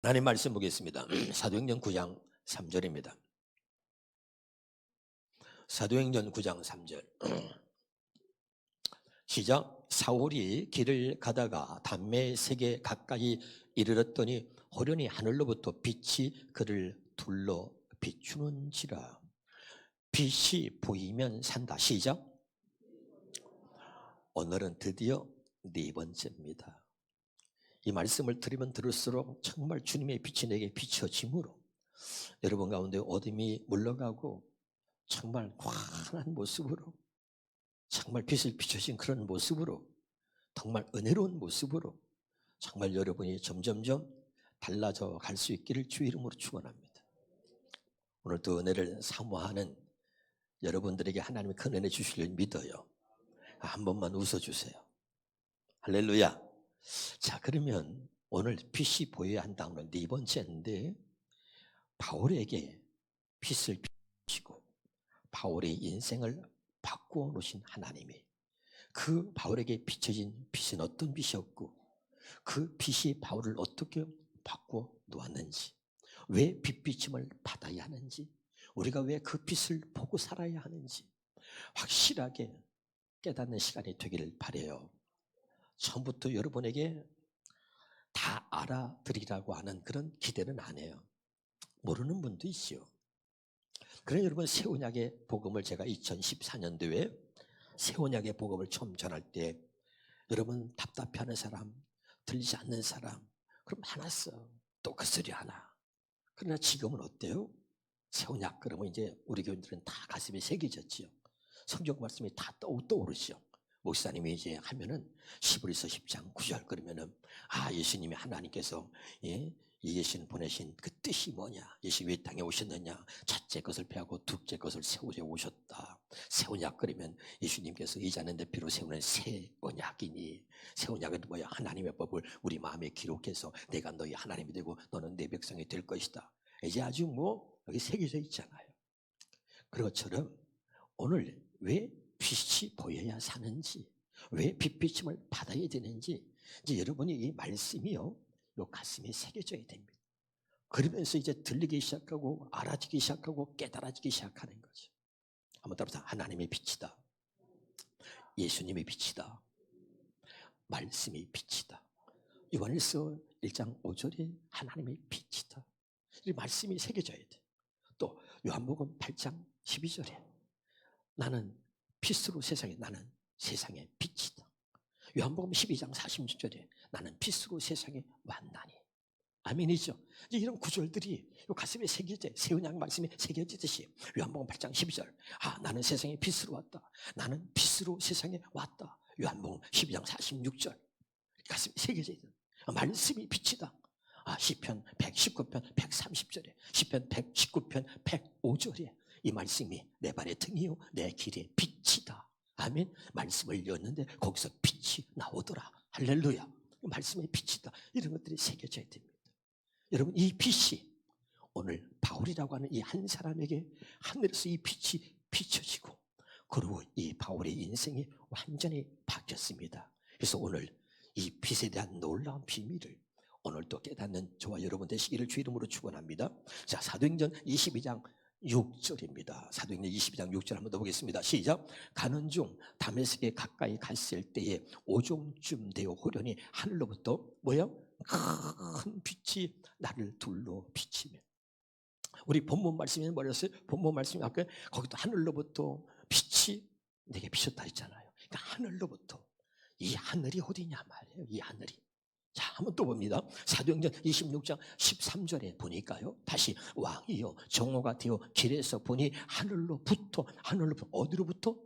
하나님 말씀 보겠습니다. 사도행전 9장 3절입니다. 사도행전 9장 3절 시작. 사울이 길을 가다가 담메색에 가까이 이르렀더니 호련히 하늘로부터 빛이 그를 둘러 비추는지라. 빛이 보이면 산다. 시작. 오늘은 드디어 네 번째입니다. 이 말씀을 들으면 들을수록 정말 주님의 빛이 내게 비춰지므로 여러분 가운데 어둠이 물러가고 정말 환한 모습으로, 정말 빛을 비춰진 그런 모습으로, 정말 은혜로운 모습으로 정말 여러분이 점점점 달라져 갈 수 있기를 주의 이름으로 축원합니다. 오늘도 은혜를 사모하는 여러분들에게 하나님이 큰 은혜 주시길 믿어요. 한 번만 웃어주세요. 할렐루야. 자, 그러면 오늘 빛이 보여야 한다는 네 번째인데, 바울에게 빛을 비추시고 바울의 인생을 바꾸어 놓으신 하나님이, 그 바울에게 비춰진 빛은 어떤 빛이었고 그 빛이 바울을 어떻게 바꾸어 놓았는지, 왜 빛비침을 받아야 하는지, 우리가 왜 그 빛을 보고 살아야 하는지 확실하게 깨닫는 시간이 되기를 바라요. 처음부터 여러분에게 다 알아들이라고 하는 그런 기대는 안 해요. 모르는 분도 있어요. 그래서 여러분, 새 언약의 복음을 제가 2014년도에 새 언약의 복음을 처음 전할 때 여러분 답답해하는 사람, 들리지 않는 사람 그럼 많았어. 또 그 소리 하나. 그러나 지금은 어때요? 새 언약 그러면 이제 우리 교인들은 다 가슴에 새겨졌지요. 성경 말씀이 다 떠오르시죠. 목사님이 이제 하면은 히브리서 10장 9절 그러면은 예수님이 하나님께서 예수님 보내신 그 뜻이 뭐냐, 예수 왜 땅에 오셨느냐, 첫째 것을 폐하고 둘째 것을 세우려 오셨다. 새 언약 그러면 예수님께서 이자는 대피로 세우는 새 언약이니, 새 언약은 뭐야? 하나님의 법을 우리 마음에 기록해서 내가 너희 하나님이 되고 너는 내 백성이 될 것이다. 이제 아주 여기 새겨져 있잖아요. 그것처럼 오늘 왜 빛이 보여야 사는지, 왜 빛비침을 받아야 되는지, 이제 여러분이 이 말씀이요, 요 가슴에 새겨져야 됩니다. 그러면서 이제 들리기 시작하고 알아지기 시작하고 깨달아지기 시작하는 거죠. 한번 따라서 하나님의 빛이다, 예수님의 빛이다, 말씀의 빛이다. 요한일서 1장 5절에 하나님의 빛이다, 이 말씀이 새겨져야 돼. 또 요한복음 8장 12절에 나는 빛으로 나는 세상의 빛이다. 요한복음 12장 46절에 나는 빛으로 세상에 왔나니. 아멘이죠. 이제 이런 구절들이 요 가슴에 새겨져, 새 언약 말씀에 새겨지듯이 요한복음 8장 12절 나는 세상에 빛으로 왔다, 나는 빛으로 세상에 왔다. 요한복음 12장 46절 가슴에 새겨져 있는 말씀이 빛이다. 시편 119편 130절에, 시편 119편 105절에 이 말씀이 내 발의 등이요 내 길의 빛이다. 아멘. 말씀을 였는데 거기서 빛이 나오더라. 할렐루야. 말씀의 빛이다. 이런 것들이 새겨져야 됩니다. 여러분, 이 빛이 오늘 바울이라고 하는 이 한 사람에게 하늘에서 이 빛이 비춰지고, 그리고 이 바울의 인생이 완전히 바뀌었습니다. 그래서 오늘 이 빛에 대한 놀라운 비밀을 오늘도 깨닫는 저와 여러분 되시기를 주 이름으로 축원합니다. 자, 사도행전 22장 6절입니다. 사도행전 22장 6절 한번 더 보겠습니다. 시작. 가는 중 다메섹에 가까이 갔을 때에 오종쯤 되어 호련히 하늘로부터 큰 빛이 나를 둘러 비치며. 우리 본문 말씀이 뭐였어요? 본문 말씀이 아까 거기도 하늘로부터 빛이 내게 비쳤다 했잖아요. 그러니까 하늘로부터. 이 하늘이 어디냐 말이에요. 이 하늘이. 자, 한번 또 봅니다. 사도행전 26장 13절에 보니까요, 다시 왕이요 정오가 되어 길에서 보니 하늘로부터 어디로부터?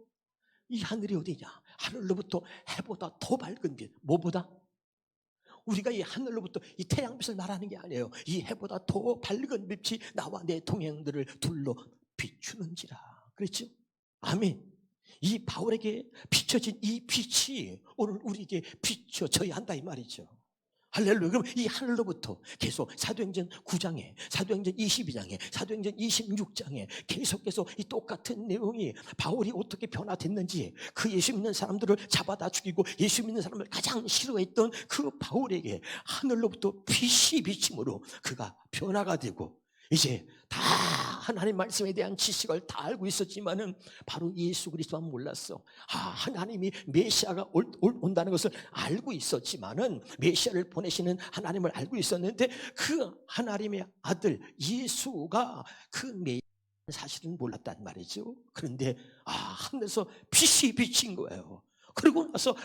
이 하늘이 어디냐? 하늘로부터 해보다 더 밝은 빛. 뭐보다? 우리가 이 하늘로부터 이 태양빛을 말하는 게 아니에요. 이 해보다 더 밝은 빛이 나와 내 동행들을 둘러 비추는지라. 그렇죠? 아멘. 이 바울에게 비춰진 이 빛이 오늘 우리에게 비춰져야 한다 이 말이죠. 할렐루야. 그럼 이 하늘로부터 계속 사도행전 9장에, 사도행전 22장에, 사도행전 26장에 계속해서 이 똑같은 내용이 바울이 어떻게 변화됐는지, 그 예수 믿는 사람들을 잡아다 죽이고 예수 믿는 사람을 가장 싫어했던 그 바울에게 하늘로부터 빛이 비침으로 그가 변화가 되고, 이제 다 하나님 말씀에 대한 지식을 다 알고 있었지만은 바로 예수 그리스도만 몰랐어. 하나님이 메시아가 온다는 것을 알고 있었지만은, 메시아를 보내시는 하나님을 알고 있었는데, 그 하나님의 아들 예수가 그 메시아 사실은 몰랐단 말이죠. 그런데 하늘에서 빛이 비친 거예요. 그러고 나서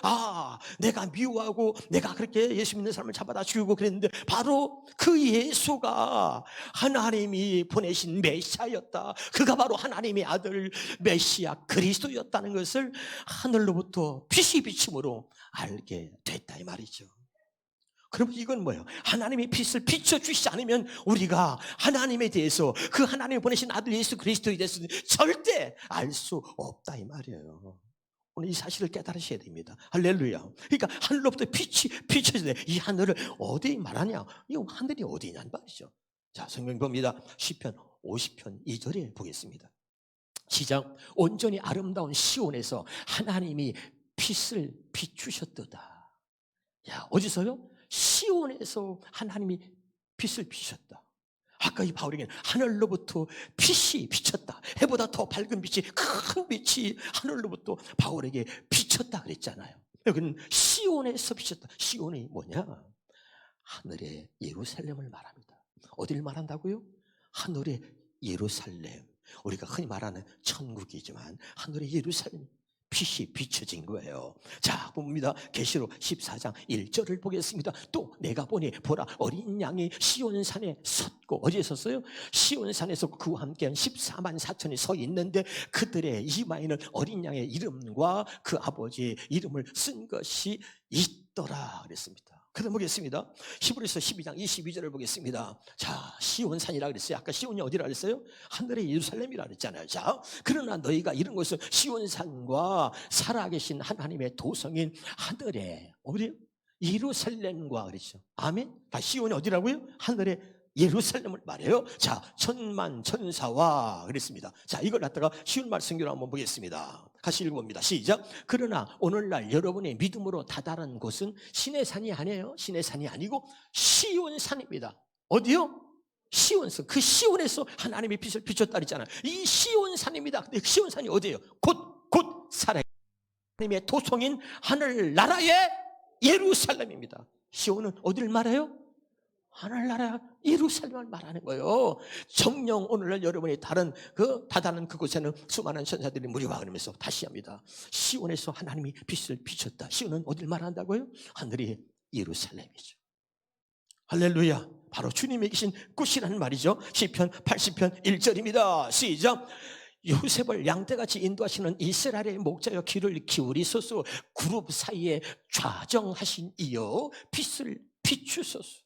내가 미워하고 내가 그렇게 예수 믿는 사람을 잡아다 죽이고 그랬는데, 바로 그 예수가 하나님이 보내신 메시아였다. 그가 바로 하나님의 아들 메시아 그리스도였다는 것을 하늘로부터 빛이 비침으로 알게 됐다 이 말이죠. 그럼 이건 뭐예요? 하나님의 빛을 비춰주시지 않으면 우리가 하나님에 대해서, 그 하나님이 보내신 아들 예수 그리스도에 대해서 절대 알 수 없다 이 말이에요. 오늘 이 사실을 깨달으셔야 됩니다. 할렐루야. 그러니까 하늘로부터 빛이 비춰져야 돼. 이 하늘을 어디 말하냐? 이 하늘이 어디냐는 말이죠. 자, 성경 봅니다. 시편 50편 2절에 보겠습니다. 시작. 온전히 아름다운 시온에서 하나님이 빛을 비추셨도다. 야, 어디서요? 시온에서 하나님이 빛을 비추셨다. 아까 이 바울에게는 하늘로부터 빛이 비쳤다. 해보다 더 밝은 빛이, 큰 빛이 하늘로부터 바울에게 비쳤다 그랬잖아요. 여기는 시온에서 비쳤다. 시온이 뭐냐? 하늘의 예루살렘을 말합니다. 어디를 말한다고요? 하늘의 예루살렘. 우리가 흔히 말하는 천국이지만 하늘의 예루살렘, 빛이 비춰진 거예요. 자, 봅니다. 계시록 14장 1절을 보겠습니다. 또 내가 보니 보라, 어린 양이 시온산에 섰고, 어디에 섰어요? 시온산에서 그와 함께한 14만 4천이 서 있는데, 그들의 이마에는 어린 양의 이름과 그 아버지의 이름을 쓴 것이 있더라 그랬습니다. 그다음 보겠습니다. 히브리서 12장 22절을 보겠습니다. 자, 시온산이라 그랬어요. 아까 시온이 어디라 그랬어요? 하늘의 예루살렘이라 그랬잖아요. 자, 그러나 너희가 이런 것은 시온산과 살아계신 하나님의 도성인 하늘의 어디? 예루살렘과 그랬죠. 아멘. 다 시온이 어디라고요? 하늘의 예루살렘을 말해요. 자, 천만 천사와 그랬습니다. 자, 이걸 갖다가 쉬운 말씀으로 한번 보겠습니다. 같이 읽어봅니다. 시작. 그러나 오늘날 여러분의 믿음으로 다다른 곳은 시내산이 아니에요. 시내산이 아니고 시온산입니다. 어디요? 시온산. 그 시온에서 하나님의 빛을 비췄다 그랬잖아요. 이 시온산입니다. 근데 시온산이 어디예요? 곧 살아 하나님의 도성인 하늘나라의 예루살렘입니다. 시온은 어디를 말해요? 하늘나라 예루살렘을 말하는 거예요. 정녕 오늘날 여러분이 다다른 그곳에는 수많은 천사들이 무리와 그러면서 다시 합니다. 시온에서 하나님이 빛을 비췄다. 시온은 어디를 말한다고요? 하늘이 예루살렘이죠. 할렐루야. 바로 주님이 계신 곳이라는 말이죠. 시편 80편 1절입니다. 시작. 요셉을 양떼같이 인도하시는 이스라엘의 목자여 귀를 기울이소서. 그룹 사이에 좌정하신 이여 빛을 비추소서.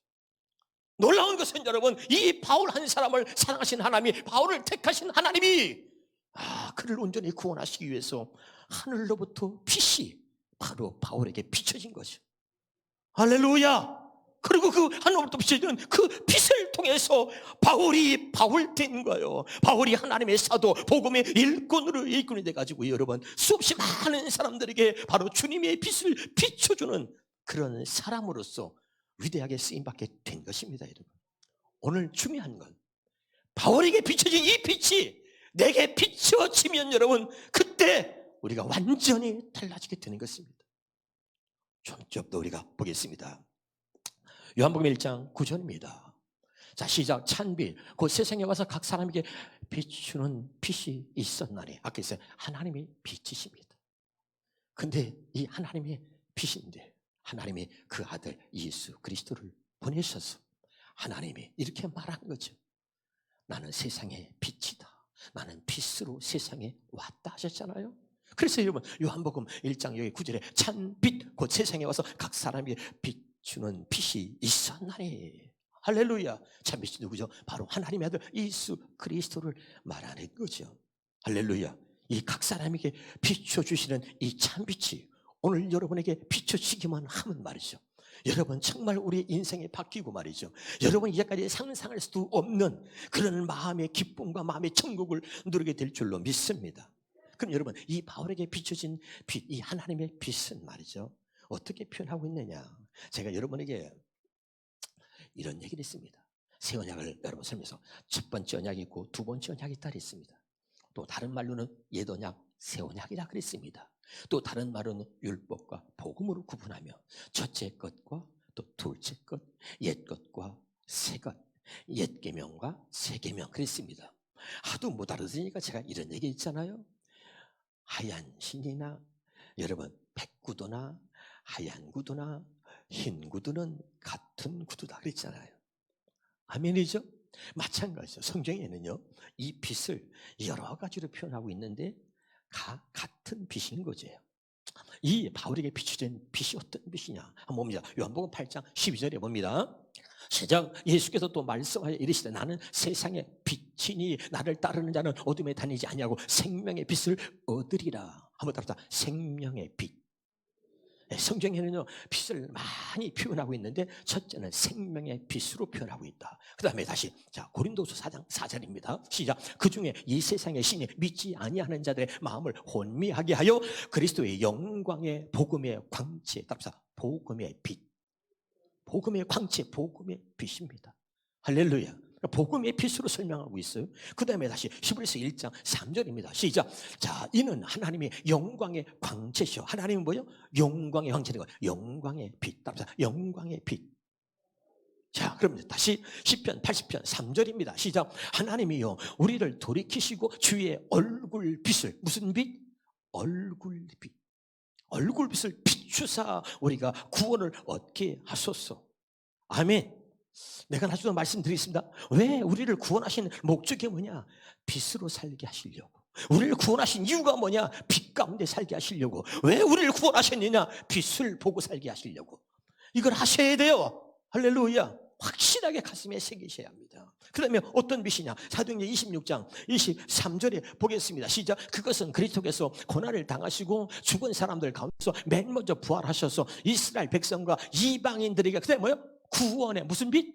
놀라운 것은 여러분, 이 바울 한 사람을 사랑하신 하나님이, 바울을 택하신 하나님이 그를 온전히 구원하시기 위해서 하늘로부터 빛이 바로 바울에게 비춰진 거죠. 할렐루야. 그리고 그 하늘로부터 비춰진 그 빛을 통해서 바울이 바울된 거예요. 바울이 하나님의 사도, 복음의 일꾼이 돼가지고 여러분, 수없이 많은 사람들에게 바로 주님의 빛을 비춰주는 그런 사람으로서 위대하게 쓰임받게 된 것입니다. 여러분, 오늘 중요한 건 바울에게 비춰진 이 빛이 내게 비춰지면 여러분, 그때 우리가 완전히 달라지게 되는 것입니다. 좀 더 우리가 보겠습니다. 요한복음 1장 9절입니다. 자, 시작. 찬빛 곧 세상에 와서 각 사람에게 비추는 빛이 있었나니. 아까 했어요. 하나님이 빛이십니다. 근데 이 하나님의 빛인데 하나님이 그 아들 예수 그리스도를 보내셔서 하나님이 이렇게 말한 거죠. 나는 세상의 빛이다. 나는 빛으로 세상에 왔다 하셨잖아요. 그래서 여러분, 요한복음 1장 여기 9절에 찬빛 곧 세상에 와서 각 사람에게 비추는 빛이 있었나니. 할렐루야. 찬빛이 누구죠? 바로 하나님의 아들 예수 그리스도를 말하는 거죠. 할렐루야. 이 각 사람에게 비춰주시는 이 찬빛이 오늘 여러분에게 비춰지기만 하면 말이죠, 여러분 정말 우리 인생이 바뀌고 말이죠. 여러분 이제까지 상상할 수도 없는 그런 마음의 기쁨과 마음의 천국을 누리게 될 줄로 믿습니다. 그럼 여러분 이 바울에게 비춰진 빛, 이 하나님의 빛은 말이죠. 어떻게 표현하고 있느냐. 제가 여러분에게 이런 얘기를 했습니다. 새 언약을 여러분 설명해서 첫 번째 언약이 있고 두 번째 언약이 따로 있습니다. 또 다른 말로는 옛 언약, 새 언약이라 그랬습니다. 또 다른 말로는 율법과 복음으로 구분하며 첫째 것과 또 둘째 것, 옛 것과 새 것, 옛 계명과 새 계명 그랬습니다. 하도 못 알아들으니까 제가 이런 얘기 있잖아요. 하얀 신이나 여러분 백구두나 하얀 구두나 흰 구두는 같은 구두다 그랬잖아요. 아멘이죠? 마찬가지죠. 성경에는요 이 빛을 여러 가지로 표현하고 있는데 같은 빛인 거죠. 이 바울에게 비춰진 빛이 어떤 빛이냐 한번 봅니다. 요한복음 8장 12절에 봅니다. 시작. 예수께서 또 말씀하여 이르시되 나는 세상의 빛이니 나를 따르는 자는 어둠에 다니지 아니하고 생명의 빛을 얻으리라. 한번 따라서 생명의 빛. 성경에는요 빛을 많이 표현하고 있는데 첫째는 생명의 빛으로 표현하고 있다. 그 다음에 다시 자 고린도서 4장 4절입니다. 시작. 그중에 이 세상의 신이 믿지 아니하는 자들의 마음을 혼미하게 하여 그리스도의 영광의 복음의 광채 따라서 복음의 빛, 복음의 광채, 복음의 빛입니다. 할렐루야. 복음의 빛으로 설명하고 있어요. 그 다음에 다시 히브리서 1장 3절입니다. 시작. 자, 이는 하나님의 영광의 광채시요. 하나님은 뭐요? 영광의 광채는 거예요. 영광의 빛. 따라서 영광의 빛. 자, 그럼 다시 시편 80편 3절입니다. 시작. 하나님이요 우리를 돌이키시고 주의 얼굴빛을 무슨 빛? 얼굴빛. 얼굴빛을 비추사 우리가 구원을 얻게 하소서. 아멘. 내가 나중에 말씀드리겠습니다. 왜 우리를 구원하신 목적이 뭐냐? 빛으로 살게 하시려고. 우리를 구원하신 이유가 뭐냐? 빛 가운데 살게 하시려고. 왜 우리를 구원하셨느냐? 빛을 보고 살게 하시려고. 이걸 하셔야 돼요. 할렐루야. 확실하게 가슴에 새기셔야 합니다. 그러면 어떤 빛이냐? 사도행전 26장 23절에 보겠습니다. 시작. 그것은 그리스도께서 고난을 당하시고 죽은 사람들 가운데서 맨 먼저 부활하셔서 이스라엘 백성과 이방인들에게 그게 뭐예요? 구원의 무슨 빛?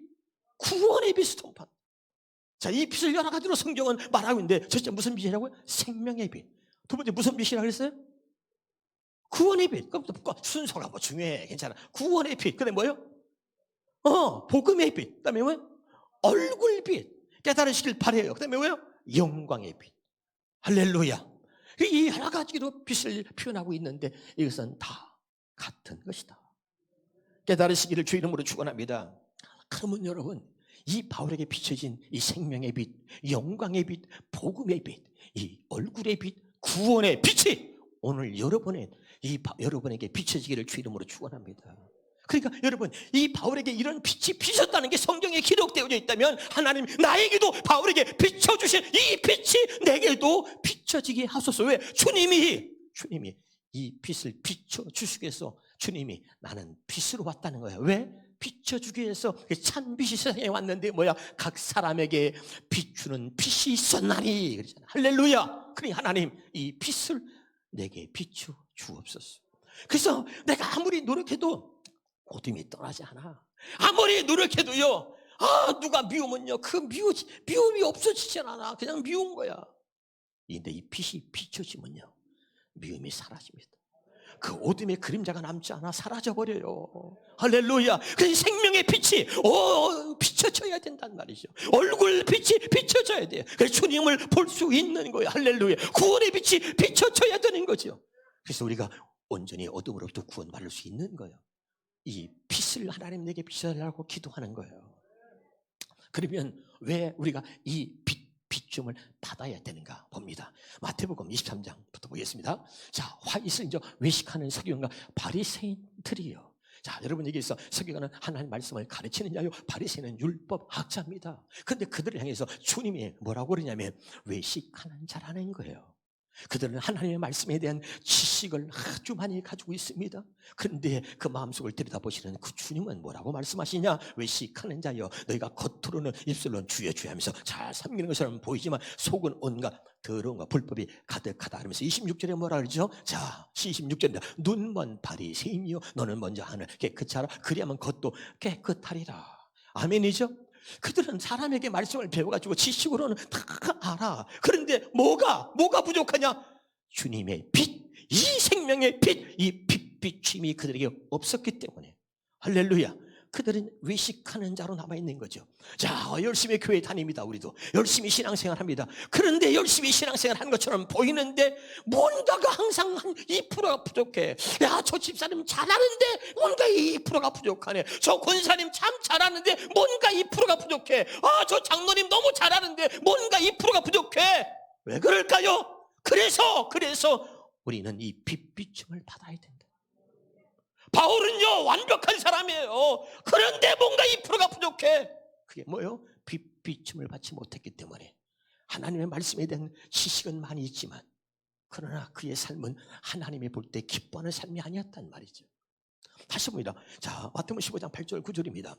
구원의 빛을 통판. 자, 이 빛을 여러 가지로 성경은 말하고 있는데 첫째 무슨 빛이라고요? 생명의 빛. 두 번째 무슨 빛이라고 그랬어요? 구원의 빛. 그럼 순서가 뭐 중요해. 괜찮아. 구원의 빛. 그다음에 뭐예요? 복음의 빛. 그다음에 뭐예요? 얼굴빛. 깨달으시길 바래요. 그다음에 뭐예요? 영광의 빛. 할렐루야. 이 여러 가지로 빛을 표현하고 있는데 이것은 다 같은 것이다. 깨달으시기를 주 이름으로 축원합니다. 그러면 여러분 이 바울에게 비춰진 이 생명의 빛, 영광의 빛, 복음의 빛, 이 얼굴의 빛, 구원의 빛이 오늘 여러분에게 비춰지기를 주 이름으로 축원합니다. 그러니까 여러분 이 바울에게 이런 빛이 비쳤다는 게 성경에 기록되어 있다면 하나님 나에게도 바울에게 비춰주신 이 빛이 내게도 비춰지게 하소서. 왜? 주님이 이 빛을 비춰주시기 위해서 주님이 나는 빛으로 왔다는 거예요. 왜? 비춰주기 위해서 찬 빛이 세상에 왔는데 뭐야? 각 사람에게 비추는 빛이 있었나니 그러잖아요. 할렐루야. 그러니 하나님 이 빛을 내게 비춰 주옵소서. 그래서 내가 아무리 노력해도 어둠이 떠나지 않아. 아무리 노력해도요. 누가 미우면요. 그 미움이 없어지지 않아. 그냥 미운 거야. 근데 이 빛이 비춰지면요. 미움이 사라집니다. 그 어둠의 그림자가 남지 않아 사라져버려요. 할렐루야. 그래서 생명의 빛이 비춰져야 된단 말이죠. 얼굴 빛이 비춰져야 돼요. 그래서 주님을 볼 수 있는 거예요. 할렐루야. 구원의 빛이 비춰져야 되는 거죠. 그래서 우리가 온전히 어둠으로부터 구원받을 수 있는 거예요. 이 빛을 하나님 내게 비춰달라고 기도하는 거예요. 그러면 왜 우리가 이 비춤을 받아야 되는가 봅니다. 마태복음 23장부터 보겠습니다. 자, 화이트를 이제 외식하는 서기관과 바리새인들이요. 자, 여러분 여기서 서기관은 하나님 말씀을 가르치는 자요, 바리새인은 율법 학자입니다. 그런데 그들을 향해서 주님이 뭐라고 그러냐면 외식하는 자라는 거예요. 그들은 하나님의 말씀에 대한 지식을 아주 많이 가지고 있습니다. 그런데 그 마음속을 들여다보시는 그 주님은 뭐라고 말씀하시냐? 외식하는 자여, 너희가 겉으로는 입술로는 주여 주여 하면서 잘 섬기는 것처럼 보이지만 속은 온갖 더러움과 불법이 가득하다. 그러면서 26절에 뭐라 그러죠? 자, 26절입니다. 눈먼 바리새인이여, 너는 먼저 하늘 깨끗하라. 그리하면 겉도 깨끗하리라. 아멘이죠? 그들은 사람에게 말씀을 배워가지고 지식으로는 다 알아. 그런데 뭐가 부족하냐? 주님의 빛, 이 생명의 빛, 이 빛비침이 그들에게 없었기 때문에, 할렐루야, 그들은 외식하는 자로 남아있는 거죠. 자, 열심히 교회 다닙니다. 우리도 열심히 신앙생활합니다. 그런데 열심히 신앙생활하는 것처럼 보이는데 뭔가가 항상 한 2%가 부족해. 야, 저 집사님 잘하는데 뭔가 2%가 부족하네. 저 권사님 참 잘하는데 뭔가 2%가 부족해. 아, 저 장로님 너무 잘하는데 뭔가 2%가 부족해. 왜 그럴까요? 그래서 우리는 이 빛비침을 받아야 된다. 바울은요, 완벽한 사람이에요. 그런데 뭔가 2%가 부족해. 그게 뭐예요? 빛비침을 받지 못했기 때문에. 하나님의 말씀에 대한 지식은 많이 있지만, 그러나 그의 삶은 하나님이 볼 때 기뻐하는 삶이 아니었단 말이죠. 다시 봅니다. 자, 마태복음 15장 8절 9절입니다.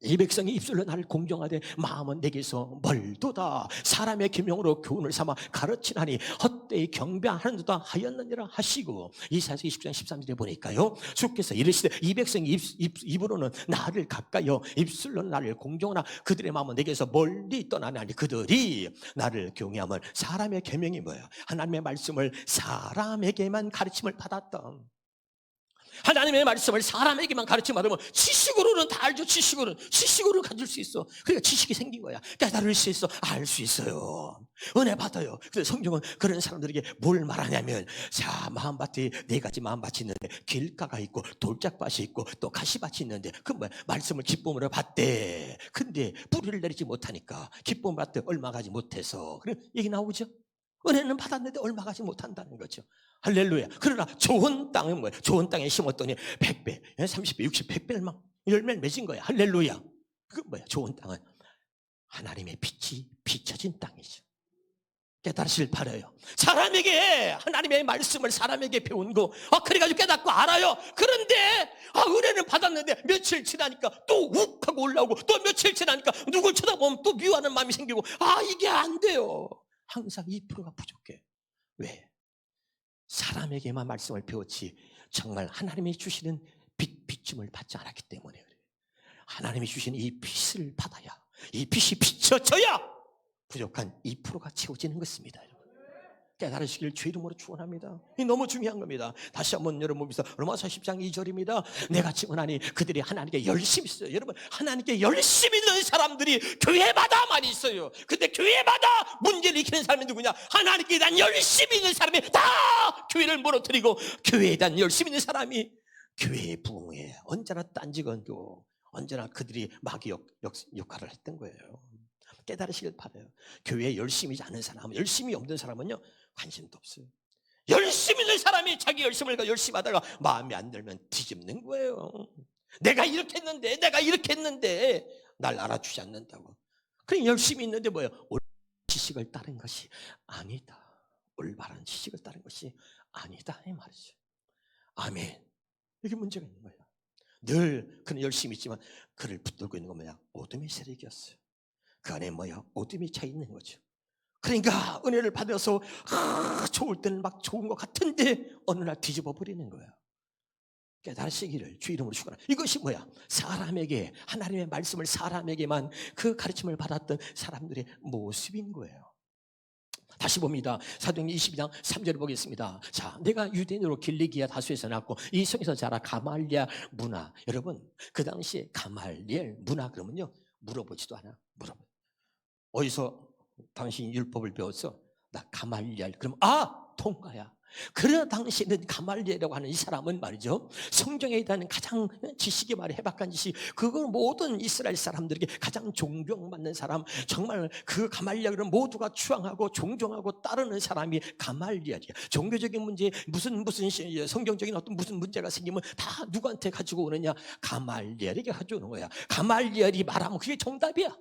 이 백성이 입술로 나를 공경하되 마음은 내게서 멀도다. 사람의 계명으로 교훈을 삼아 가르치나니 헛되이 경배하는도다 하였느니라 하시고, 이사야서 20장 13절에 보니까요, 주께서 이르시되 이 백성이 입으로는 나를 가까이요 입술로는 나를 공경하나 그들의 마음은 내게서 멀리 떠나나니 그들이 나를 경외함은 사람의 계명이 뭐예요? 하나님의 말씀을 사람에게만 가르침을 받았던, 하나님의 말씀을 사람에게만 가르쳐 받으면 지식으로는 다 알죠. 지식으로는 가질 수 있어. 그러니까 지식이 생긴 거야. 깨달을 수 있어. 알 수 있어요. 은혜 받아요. 그래서 성경은 그런 사람들에게 뭘 말하냐면, 자, 마음밭에 4가지 마음밭이 있는데 길가가 있고 돌짝밭이 있고 또 가시밭이 있는데, 그 뭐야? 말씀을 기쁨으로 받대. 근데 뿌리를 내리지 못하니까 기쁨을 받대 얼마 가지 못해서, 그런 얘기 나오죠. 은혜는 받았는데 얼마 가지 못한다는 거죠. 할렐루야. 그러나 좋은 땅은 뭐예요? 좋은 땅에 심었더니 100배, 30배, 60배, 100배를 막 열매를 맺은 거예요. 할렐루야. 그 뭐야? 좋은 땅은 하나님의 빛이 비춰진 땅이죠. 깨달으시길 바라요. 사람에게 하나님의 말씀을 사람에게 배운 거, 그래가지고 깨닫고 알아요. 그런데 은혜는 받았는데 며칠 지나니까 또 욱하고 올라오고, 또 며칠 지나니까 누굴 쳐다보면 또 미워하는 마음이 생기고, 이게 안 돼요. 항상 2%가 부족해. 왜? 사람에게만 말씀을 배웠지 정말 하나님이 주시는 빛비침을 받지 않았기 때문에 그래요. 하나님이 주신 이 빛을 받아야, 이 빛이 비춰져야 부족한 2%가 채워지는 것입니다. 깨달으시길 주 이름으로 축원합니다. 이 너무 중요한 겁니다. 다시 한번 여러분 보면서 로마서 10장 2절입니다. 내가 증언하니 그들이 하나님께 열심히 있어요. 여러분, 하나님께 열심히 있는 사람들이 교회마다만 있어요. 근데 교회마다 문제를 일으키는 사람이 누구냐? 하나님께 대한 열심히 있는 사람이 다 교회를 무너뜨리고, 교회에 대한 열심히 있는 사람이 교회의 부흥에 언제나 딴지건고, 언제나 그들이 마귀 역할을 했던 거예요. 깨달으시길 바라요. 교회에 열심히 않은 사람, 열심히 없는 사람은요, 관심도 없어요. 열심히 있는 사람이 자기 열심히 하다가 마음에 안 들면 뒤집는 거예요. 내가 이렇게 했는데 날 알아주지 않는다고. 그냥 열심히 있는데 뭐예요? 올바른 지식을 따른 것이 아니다. 올바른 지식을 따른 것이 아니다, 이 말이죠. 아멘. 이게 문제가 있는 거예요. 늘 그는 열심히 있지만 그를 붙들고 있는 건 뭐야? 어둠의 세력이었어요. 그 안에 뭐야? 어둠이 차 있는 거죠. 그러니까 은혜를 받아서 좋을 때는 막 좋은 것 같은데 어느 날 뒤집어 버리는 거예요. 깨달으시기를 주 이름으로 축원합니다. 이것이 뭐야? 사람에게, 하나님의 말씀을 사람에게만 그 가르침을 받았던 사람들의 모습인 거예요. 다시 봅니다. 사도행전 22장 3절을 보겠습니다. 자, 내가 유대인으로 길리기아 다수에서 낳고 이 성에서 자라 가말리엘 문화. 여러분, 그 당시에 가말리엘 문화 그러면요, 물어보지도 않아. 어디서 당신이 율법을 배웠어? 나 가말리엘. 그럼 통과야. 그러나 당시에는 가말리엘이라고 하는 이 사람은 말이죠, 성경에 대한 가장 지식이 말이 해박한 지식, 그걸 모든 이스라엘 사람들에게 가장 존경받는 사람, 정말 그 가말리엘을 모두가 추앙하고 존경하고 따르는 사람이 가말리엘이야. 종교적인 문제, 무슨 성경적인 어떤 무슨 문제가 생기면 다 누구한테 가지고 오느냐? 가말리엘에게 가져오는 거야. 가말리엘이 말하면 그게 정답이야.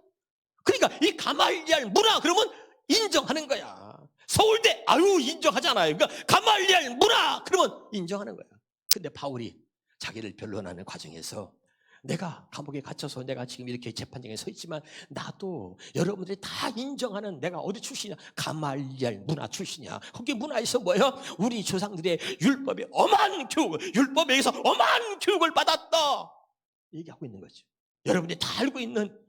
그러니까 이 가말리엘 문화 그러면 인정하는 거야. 서울대 아유 인정하잖아요. 그러니까 가말리엘 문화 그러면 인정하는 거예요. 근데 바울이 자기를 변론하는 과정에서 내가 감옥에 갇혀서 내가 지금 이렇게 재판장에 서 있지만 나도 여러분들이 다 인정하는 내가 어디 출신이야? 가말리엘 문화 출신이야. 거기 문화에서 뭐예요? 우리 조상들의 율법에 엄한 교육을, 율법에 의해서 엄한 교육을 받았다 얘기하고 있는 거죠. 여러분들이 다 알고 있는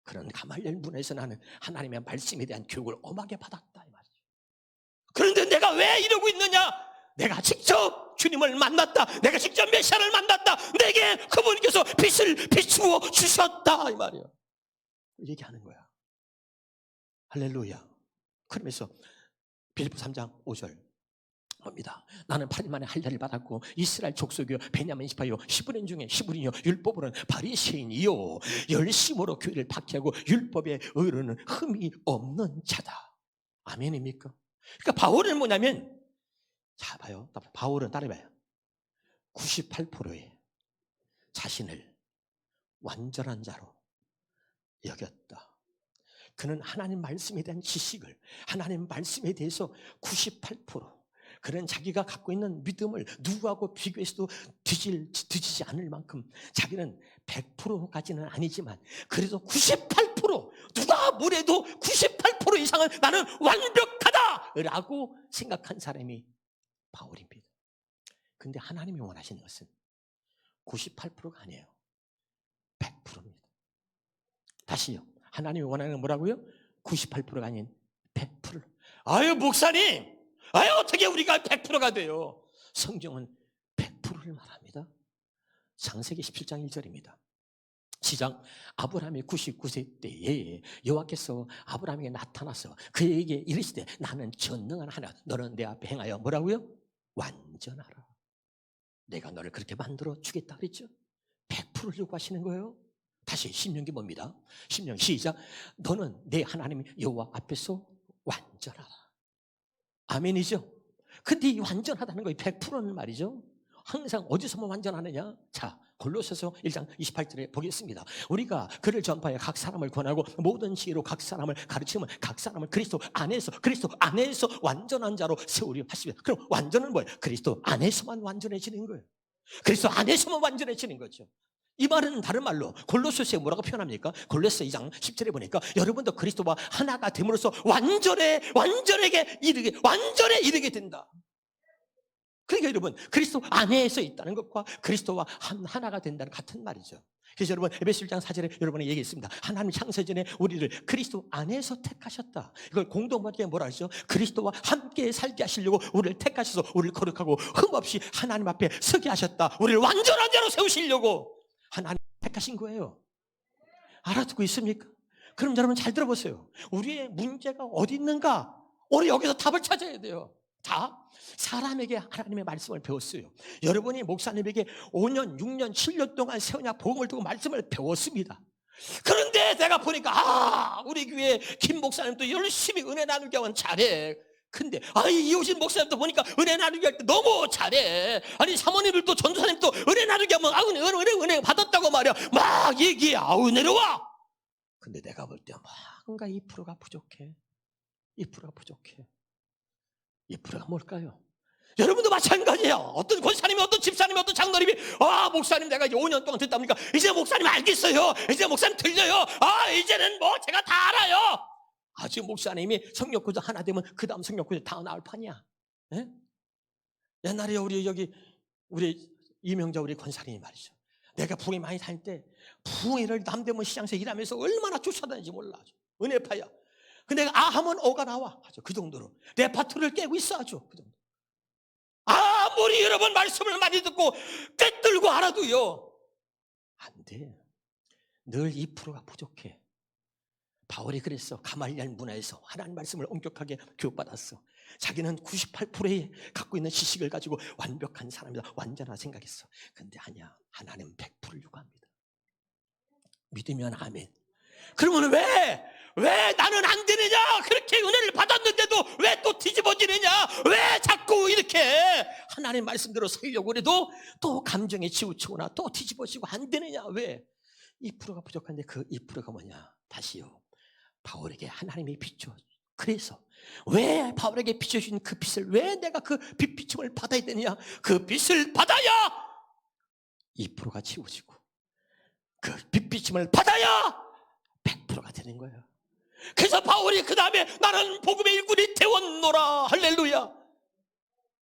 그런 가말리엘 문화에서 나는 하나님의 말씀에 대한 교육을 엄하게 받았다 이 말이죠. 그런데 내가 왜 이러고 있느냐? 내가 직접 주님을 만났다. 내가 직접 메시아를 만났다. 내게 그분께서 빛을 비추어 주셨다 이 말이에요. 얘기하는 거야. 할렐루야. 그러면서 빌립보 3장 5절 봅니다. 나는 8일 만에 할례를 받았고 이스라엘 족속이요 베냐민 지파요 히브리인 중에 히브리요 율법으로는 바리새인이요 열심으로 교회를 박해하고 율법의 의로는 흠이 없는 자다. 아멘입니까? 그러니까 바울은 뭐냐면 자 봐요. 바울은 따라해봐요. 98%의 자신을 완전한 자로 여겼다. 그는 하나님 말씀에 대한 지식을 하나님 말씀에 대해서 98% 그는 자기가 갖고 있는 믿음을 누구하고 비교해서도 뒤지지 않을 만큼 자기는 100%까지는 아니지만 그래도 98% 누가 뭐래도 98% 이상은 나는 완벽하다라고 생각한 사람이 바울입니다. 근데 하나님이 원하시는 것은 98%가 아니에요. 100%입니다. 다시요. 하나님이 원하는 건 뭐라고요? 98%가 아닌 100%. 아유 목사님, 아유 어떻게 우리가 100%가 돼요? 성경은 100%를 말합니다. 창세기 17장 1절입니다. 시작. 아브라함이 99세 때에 여호와께서 아브라함에게 나타나서 그에게 이르시되 나는 전능한 하나님 너는 내 앞에 행하여 뭐라고요? 완전하라. 내가 너를 그렇게 만들어 주겠다 그랬죠. 100%를 요구하시는 거예요. 다시 신명기 봅니다. 신명 시작. 너는 내 하나님 여호와 앞에서 완전하라. 아멘이죠. 근데 이 완전하다는 거 100%는 말이죠. 항상 어디서만 완전하느냐? 자, 골로새서 1장 28절에 보겠습니다. 우리가 그를 전파해 각 사람을 권하고 모든 지혜로 각 사람을 가르치면 각 사람을 그리스도 안에서 완전한 자로 세우려 하십니다. 그럼 완전은 뭐예요? 그리스도 안에서만 완전해지는 거예요. 그리스도 안에서만 완전해지는 거죠. 이 말은 다른 말로 골로새서에 뭐라고 표현합니까? 골로새 2장 10절에 보니까 여러분도 그리스도와 하나가 됨으로써 완전에 이르게 된다. 그러니까 여러분 그리스도 안에서 있다는 것과 그리스도와 하나가 된다는 같은 말이죠. 그래서 여러분 에베소 1장 4절에 여러분이 얘기했습니다. 하나님 창세전에 우리를 그리스도 안에서 택하셨다. 이걸 공동번역에 뭐라 하죠? 그리스도와 함께 살게 하시려고 우리를 택하셔서 우리를 거룩하고 흠없이 하나님 앞에 서게 하셨다. 우리를 완전한 자로 세우시려고 하나님 택하신 거예요. 알아듣고 있습니까? 그럼 여러분 잘 들어보세요. 우리의 문제가 어디 있는가? 우리 여기서 답을 찾아야 돼요. 다 사람에게 하나님의 말씀을 배웠어요. 여러분이 목사님에게 5년, 6년, 7년 동안 세우냐 복음을 두고 말씀을 배웠습니다. 그런데 내가 보니까 우리 교회 김 목사님도 열심히 은혜 나누기 하면 잘해. 근데 이호신 목사님도 보니까 은혜 나누기 할 때 너무 잘해. 아니 사모님들도 전도사님도 은혜 나누기 하면 은혜 받았다고 말이야. 막 얘기해. 은혜로워. 근데 내가 볼 때 뭔가 2%가 부족해. 2%가 부족해. 2%가 뭘까요? 여러분도 마찬가지예요. 어떤 권사님이 어떤 집사님이 어떤 장로님이 목사님 내가 이제 5년 동안 듣다 보니까 이제 목사님 알겠어요. 이제 목사님 들려요. 이제는 뭐 제가 다 알아요. 지금 목사님이 성령구조 하나 되면 그 다음 성령구조 다 나올 판이야. 예? 옛날에 우리 이명자 우리 권사님이 말이죠. 내가 부흥이 많이 다닐 때 부흥회를 남대문 시장에서 일하면서 얼마나 쫓아다니는지 몰라. 은혜파야. 근데 내가 하면 오가 나와. 그 정도로 레파토리를 깨고 있어. 그 정도. 아무리 여러 번 말씀을 많이 듣고 꿰뚫고 알아도요 안 돼. 늘 2%가 부족해. 바울이 그랬어. 가말리엘 문화에서 하나님 말씀을 엄격하게 교육받았어. 자기는 98%의 갖고 있는 지식을 가지고 완벽한 사람이다. 완전하 생각했어. 근데 아니야. 하나님은 100%를 요구합니다. 믿으면 아멘. 그러면 왜 나는 안 되느냐? 그렇게 은혜를 받았는데도 왜 또 뒤집어지느냐? 왜 자꾸 이렇게 하나님 말씀대로 살려고 그래도 또 감정에 치우치거나 또 뒤집어지고 안 되느냐? 왜? 2%가 부족한데 그 2%가 뭐냐? 다시요. 바울에게 하나님이 비춰 그래서 왜 바울에게 비춰주신 그 빛을, 왜 내가 그 빛 비춤을 받아야 되느냐? 그 빛을 받아야 2%가 지워지고, 그 빛 비춤을 받아야 100%가 되는 거예요. 그래서 바울이 그 다음에 나는 복음의 일꾼이 되었노라. 할렐루야.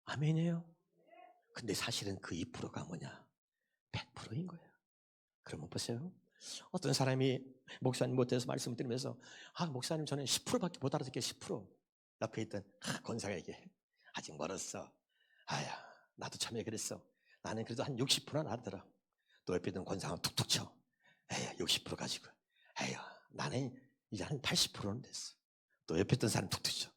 아멘이에요. 근데 사실은 그 2%가 뭐냐? 100%인 거예요. 그러면 보세요. 어떤 사람이 목사님 못해서 말씀을 드리면서, 목사님 저는 10%밖에 못 알아듣게 10%. 옆에 있던 권사에게 아직 멀었어. 나도 처음에 그랬어. 나는 그래도 한 60%는 알더라. 또 옆에 있던 권사가 툭툭 쳐. 60% 가지고. 나는 이제 한 80%는 됐어. 또 옆에 있던 사람 툭툭 쳐.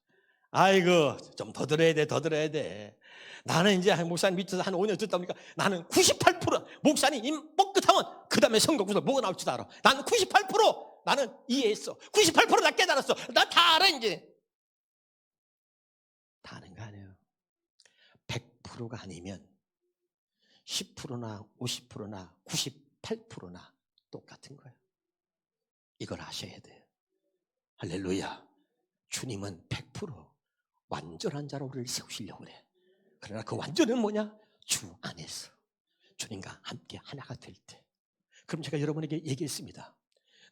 아이고 좀 더 들어야 돼, 더 들어야 돼. 나는 이제 목사님 밑에서 한 5년 듣다 보니까 나는 98%. 목사님 입 뻥끗하면 그 다음에 성경구절 뭐가 나올지도 알아. 나는 98% 나는 이해했어. 98%나 깨달았어. 나 다 알아 이제. 다 아는 거 아니에요. 100%가 아니면 10%나 50%나 98%나 똑같은 거예요. 이걸 아셔야 돼요. 할렐루야. 주님은 100% 완전한 자로 우리를 세우시려고 그래. 그러나 그 완전은 뭐냐? 주 안에서 주님과 함께 하나가 될 때. 그럼 제가 여러분에게 얘기했습니다.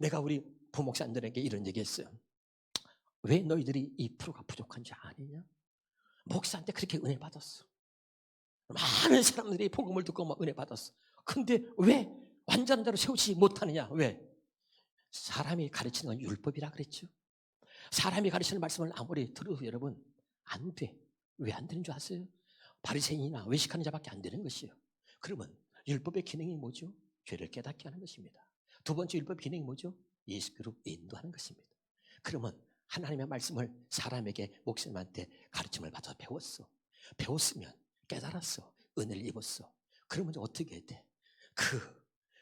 내가 우리 부목사님들에게 이런 얘기했어요. 왜 너희들이 2%가 부족한지 아느냐? 목사한테 그렇게 은혜 받았어. 많은 사람들이 복음을 듣고 막 은혜 받았어. 근데 왜 완전한 자로 세우지 못하느냐? 왜? 사람이 가르치는 건 율법이라 그랬죠. 사람이 가르치는 말씀을 아무리 들어도 여러분 안 돼. 왜 안 되는 줄 아세요? 바리새인이나 외식하는 자밖에 안 되는 것이에요. 그러면 율법의 기능이 뭐죠? 죄를 깨닫게 하는 것입니다. 두 번째 율법 기능이 뭐죠? 예수께로 인도하는 것입니다. 그러면 하나님의 말씀을 사람에게, 목사님한테 가르침을 받아 배웠어. 배웠으면 깨달았어. 은혜를 입었어. 그러면 어떻게 해야 돼?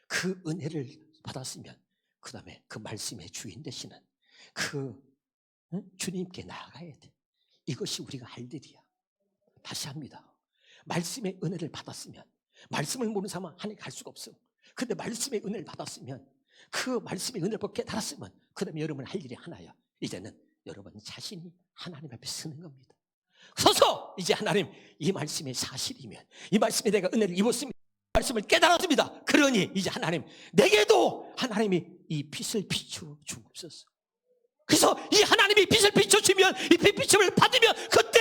그 은혜를 받았으면 그 다음에 그 말씀의 주인 되시는 주님께 나아가야 돼. 이것이 우리가 할 일이야. 다시 합니다. 말씀의 은혜를 받았으면, 말씀을 모르는 사람은 하나님 갈 수가 없어. 근데 말씀의 은혜를 받았으면, 그 말씀의 은혜를 받게 달았으면 그 다음에 여러분 할 일이 하나야. 이제는 여러분 자신이 하나님 앞에 서는 겁니다. 서서 이제 하나님, 이 말씀이 사실이면, 이 말씀에 내가 은혜를 입었습니다, 말씀을 깨달았습니다. 그러니 이제 하나님, 내게도 하나님이 이 빛을 비추어 주옵소서. 그래서 이 하나님이 빛을 비춰주면, 이 빛 비춤을 받으면 그때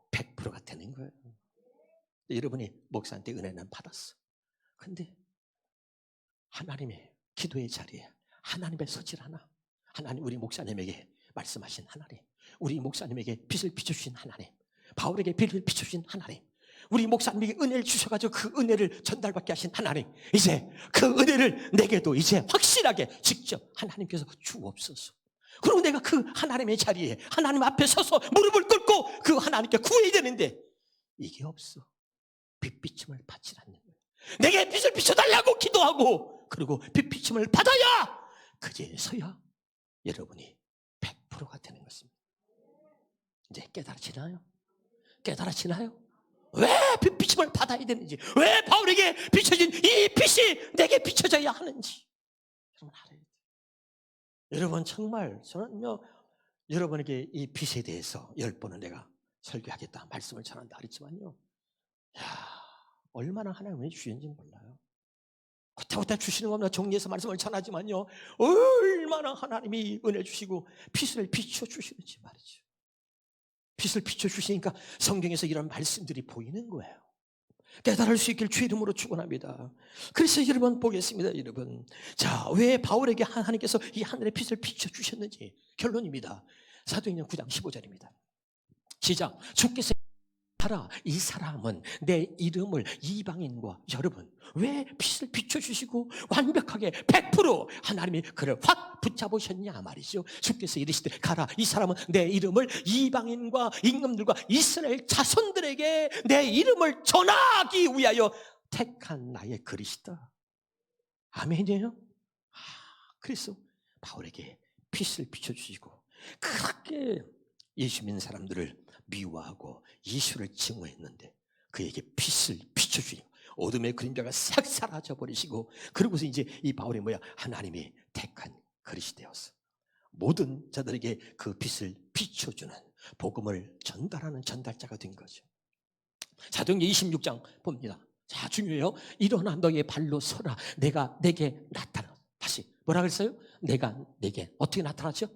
100%가 되는 거예요. 여러분이 목사한테 은혜는 받았어. 근데 하나님의 기도의 자리에 하나님의 서질 하나, 하나님, 우리 목사님에게 말씀하신 하나님, 우리 목사님에게 빛을 비춰주신 하나님, 바울에게 빛을 비춰주신 하나님, 우리 목사님에게 은혜를 주셔가지고 그 은혜를 전달받게 하신 하나님, 이제 그 은혜를 내게도 이제 확실하게 직접 하나님께서 주옵소서. 그리고 내가 그 하나님의 자리에 하나님 앞에 서서 무릎을 꿇고 그 하나님께 구해야 되는데 이게 없어. 빛 비춤을 받지 않는 거예요. 내게 빛을 비춰달라고 기도하고, 그리고 빛 비춤을 받아야 그제서야 여러분이 100%가 되는 것입니다. 이제 깨달아지나요? 깨달아지나요? 왜 빛 비춤을 받아야 되는지, 왜 바울에게 비춰진 이 빛이 내게 비춰져야 하는지 여러분 알아야 돼요. 여러분 정말 저는요, 여러분에게 이 빛에 대해서 10번은 내가 설교하겠다, 말씀을 전한다 그랬지만요, 얼마나 하나님이 주시는지 몰라요. 그때그때 주시는 겁니다. 정리해서 말씀을 전하지만요, 얼마나 하나님이 은혜 주시고 빛을 비춰주시는지 말이죠. 빛을 비춰주시니까 성경에서 이런 말씀들이 보이는 거예요. 깨달을 수 있길 주 이름으로 축원합니다. 그래서 여러분 보겠습니다. 여러분, 자, 왜 바울에게 하나님께서 이 하늘의 빛을 비춰주셨는지 결론입니다. 사도행전 9장 15절입니다. 시작. 주께서 하라, 이 사람은 내 이름을 이방인과, 여러분 왜 빛을 비춰주시고 완벽하게 100% 하나님이 그를 확 붙잡으셨냐 말이죠. 주께서 이르시되 가라, 이 사람은 내 이름을 이방인과 임금들과 이스라엘 자손들에게 내 이름을 전하기 위하여 택한 나의 그리스다. 아멘이에요. 그래서 바울에게 빛을 비춰주시고, 그렇게 예수 믿는 사람들을 미워하고 예수를 증오했는데 그에게 빛을 비춰주시고 어둠의 그림자가 싹 사라져 버리시고, 그러고서 이제 이 바울이 뭐야? 하나님이 택한 그릇이 되었어. 모든 자들에게 그 빛을 비춰주는 복음을 전달하는 전달자가 된 거죠. 사도행전 26장 봅니다. 자, 중요해요. 일어나 너의 발로 서라. 내가 내게 나타나. 다시 뭐라 그랬어요? 내가 내게 어떻게 나타났죠?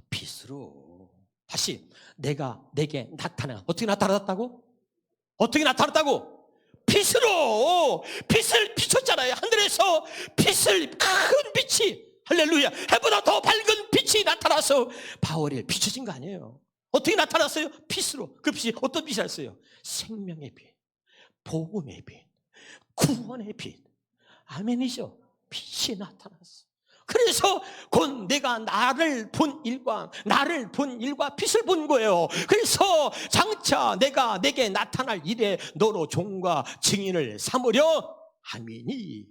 빛으로. 다시 내가 내게 나타나. 어떻게 나타났다고? 어떻게 나타났다고? 빛으로. 빛을 비췄잖아요. 하늘에서 빛을, 큰 빛이, 할렐루야, 해보다 더 밝은 빛이 나타나서 바울이 비춰진 거 아니에요. 어떻게 나타났어요? 빛으로. 그 빛이 어떤 빛이었어요? 생명의 빛, 복음의 빛, 구원의 빛. 아멘이죠. 빛이 나타났어. 그래서 곧 내가 나를 본 일과 빛을 본 거예요. 그래서 장차 내가 내게 나타날 일에 너로 종과 증인을 삼으려 함이니.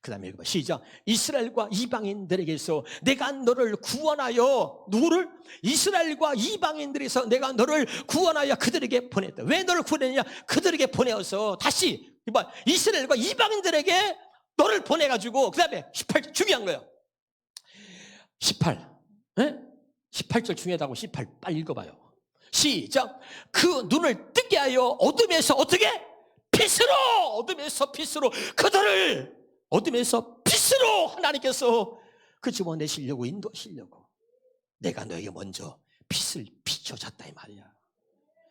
그 다음에 읽어봐. 시작. 이스라엘과 이방인들에게서 내가 너를 구원하여, 누구를? 이스라엘과 이방인들에서 내가 너를 구원하여 그들에게 보냈다. 왜 너를 구원했냐? 그들에게 보내어서, 다시 이스라엘과 이방인들에게 너를 보내가지고, 그 다음에 18절 중요한 거예요. 18, 18절 중요하다고. 18 빨리 읽어봐요. 시작. 그 눈을 뜨게 하여 어둠에서 어떻게? 빛으로. 어둠에서 빛으로 그들을, 어둠에서 빛으로 하나님께서 그 집어내시려고, 인도하시려고 내가 너에게 먼저 빛을 비춰줬다 이 말이야.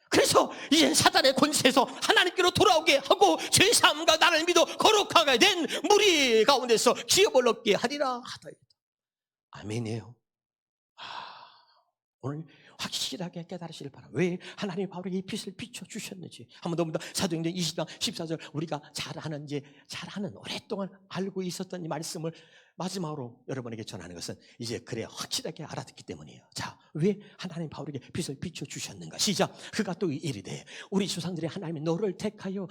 그래서 이젠 사단의 권세에서 하나님께로 돌아오게 하고 죄사함과 나를 믿어 거룩하게 된 무리 가운데서 기업을 얻게 하리라 하다. 아멘이에요. 오늘 확실하게 깨달으시길 바랍니다. 왜 하나님이 바울에게 이 빛을 비춰주셨는지. 한 번 더 사도행전 20장 14절 우리가 잘 아는 오랫동안 알고 있었던 이 말씀을 마지막으로 여러분에게 전하는 것은 이제 그래야 확실하게 알아듣기 때문이에요. 자, 왜 하나님 바울에게 빛을 비춰주셨는가? 시작. 그가 또 이르되 우리 조상들이 하나님이 너를 택하여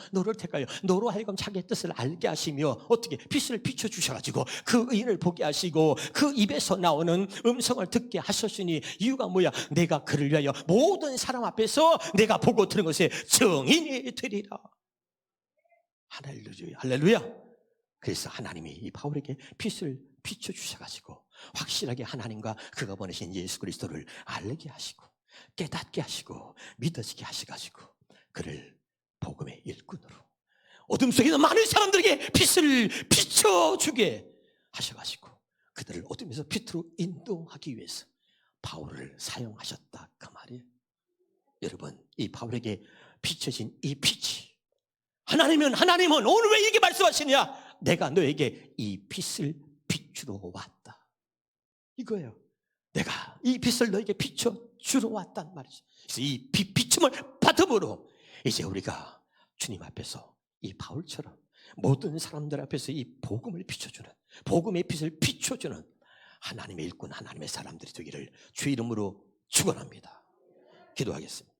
너로 하여금 자기의 뜻을 알게 하시며 어떻게? 빛을 비춰주셔가지고 그 의인을 보게 하시고 그 입에서 나오는 음성을 듣게 하셨으니 이유가 뭐야? 내가 그를 위하여 모든 사람 앞에서 내가 보고 들은 것에 증인이 되리라. 할렐루야, 할렐루야. 그래서 하나님이 이 바울에게 빛을 비춰주셔가지고 확실하게 하나님과 그가 보내신 예수 그리스도를 알게 하시고 깨닫게 하시고 믿어지게 하셔가지고 그를 복음의 일꾼으로 어둠 속에 있는 많은 사람들에게 빛을 비춰주게 하셔가지고 그들을 어둠에서 빛으로 인도하기 위해서 바울을 사용하셨다 그 말이에요. 여러분, 이 바울에게 비춰진 이 빛이 하나님은 오늘 왜 이렇게 말씀하시냐? 내가 너에게 이 빛을 비추러 왔다. 이거예요. 내가 이 빛을 너에게 비춰주러 왔단 말이죠. 그래서 이 비춤을 받음으로 이제 우리가 주님 앞에서 이 바울처럼 모든 사람들 앞에서 이 복음을 비춰주는, 복음의 빛을 비춰주는 하나님의 일꾼, 하나님의 사람들이 되기를 주 이름으로 축원합니다. 기도하겠습니다.